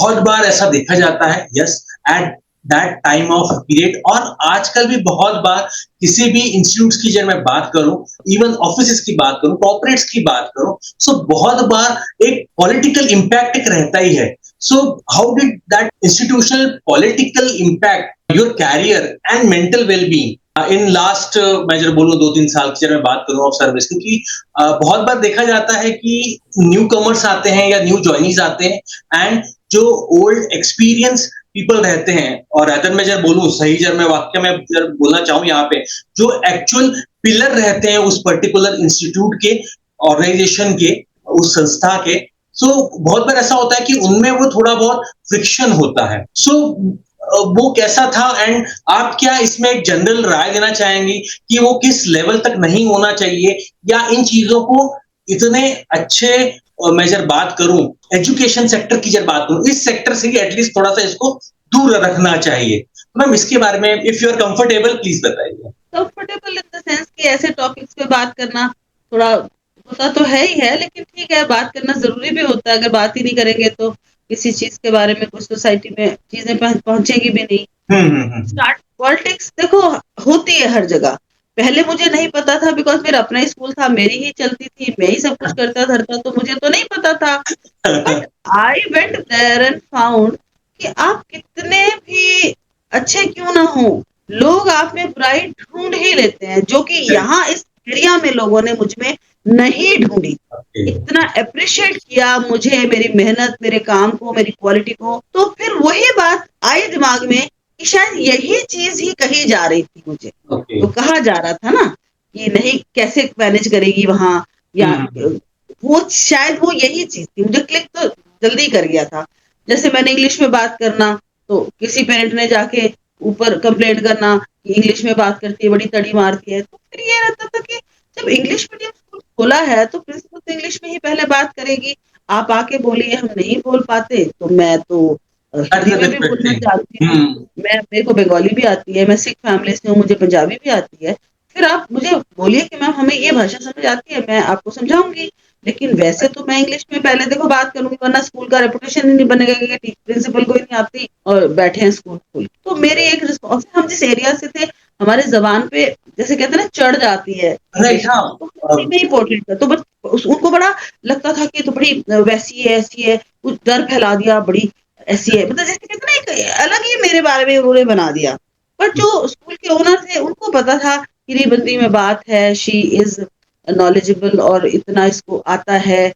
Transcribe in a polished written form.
बहुत बार ऐसा देखा जाता है, yes, at that time of period, और आजकल भी बहुत बार किसी भी इंस्टीट्यूट्स की जब मैं बात करूं, इवन ऑफिस की बात करूं, कॉर्पोरेट्स की बात करूं, सो बहुत बार एक पॉलिटिकल इम्पैक्ट एक रहता ही है. So how did that institutional political impact your career and mental wellbeing in last, मैं जब बोलूं 2-3 साल की जब मैं बात करूं ऑफ सर्विस, क्योंकि बहुत बार देखा जाता है कि न्यू कमर्स आते हैं या न्यू ज्वाइनीज आते हैं, एंड जो ओल्ड एक्सपीरियंस पीपल रहते हैं, और अगर मैं जब बोलूं सही, जब मैं वाक्य में जब बोलना चाहूं यहाँ पे, जो एक्चुअल पिलर रहते हैं उस पर्टिकुलर इंस्टीट्यूट के, ऑर्गेनाइजेशन के, उस संस्था के, सो बहुत बार ऐसा होता है कि उनमें वो थोड़ा बहुत फ्रिक्शन होता है. सो वो कैसा था, एंड आप क्या इसमें एक जनरल राय देना चाहेंगी कि वो किस लेवल तक नहीं होना चाहिए, या इन चीजों को इतने अच्छे, मैं जब बात करूं एजुकेशन सेक्टर की, जब बात करूं इस सेक्टर से ही एटलीस्ट थोड़ा सा इसको दूर रखना चाहिए. मैम इसके बारे में if you are comfortable please बताइए. कंफर्टेबल इन द सेंस कि ऐसे टॉपिक्स पे बात करना थोड़ा होता तो है ही है, लेकिन ठीक है, बात करना जरूरी भी होता है. अगर बात ही नहीं करेंगे तो किसी चीज के बारे में कुछ सोसाइटी में चीजें पहुंचेगी भी नहीं. स्टार्ट पॉलिटिक्स देखो होती है हर जगह. पहले मुझे नहीं पता था, बिकॉज मेरा अपना ही स्कूल था, मेरी ही चलती थी, मैं ही सब कुछ करता धरता, तो मुझे तो नहीं पता था. But I went there and found कि आप कितने भी अच्छे क्यों ना हो, लोग आप में बुराई ढूंढ ही लेते हैं, जो कि यहाँ इस एरिया में लोगों ने मुझ में नहीं ढूंढी. इतना अप्रिशिएट किया मुझे, मेरी मेहनत, मेरे काम को, मेरी क्वालिटी को. तो फिर वही बात आई दिमाग में कि शायद यही चीज ही कही जा रही थी मुझे. तो कहा जा रहा था ना कि नहीं कैसे मैनेज करेगी वहां, या वो शायद वो यही चीज थी. मुझे क्लिक तो जल्दी कर गया था. जैसे मैंने इंग्लिश में बात करना, तो किसी पेरेंट ने जाके ऊपर कंप्लेंट करना कि इंग्लिश में बात करती है, बड़ी तड़ी मारती है. तो फिर ये रहता था कि जब इंग्लिश मीडियम स्कूल खोला है तो प्रिंसिपल तो इंग्लिश में ही पहले बात करेगी. आप आके बोलिए हम नहीं बोल पाते, तो मैं तो हिंदी में भी बोलना चाहती हूँ. मैं, मेरे को बंगाली भी आती है, मैं सिख फैमिली से हूँ, मुझे पंजाबी भी आती है. फिर आप मुझे बोलिए कि मैम हमें ये भाषा समझ आती है, मैं आपको समझाऊंगी. लेकिन वैसे तो मैं इंग्लिश में पहले देखो बात करूंगी, वरना स्कूल का रेपुटेशन ही नहीं बनेगा कि प्रिंसिपल को ही नहीं आती और बैठे हैं स्कूल खोल. तो मेरी एक रिस्पॉन्स, हम जिस एरिया से थे, हमारे जबान पे जैसे कहते हैं ना चढ़ जाती है, तो इम्पोर्टेंट है. तो बस उनको बड़ा लगता था कि तो बड़ी वैसी है, ऐसी है, कुछ डर फैला दिया, बड़ी ऐसी है, मतलब जैसे कहते हैं ना एक अलग ही मेरे बारे में उन्होंने बना दिया. पर जो स्कूल के ओनर थे उनको पता था कि नहीं बंदी में बात है, शी इज नॉलेजेबल और इतना इसको आता है,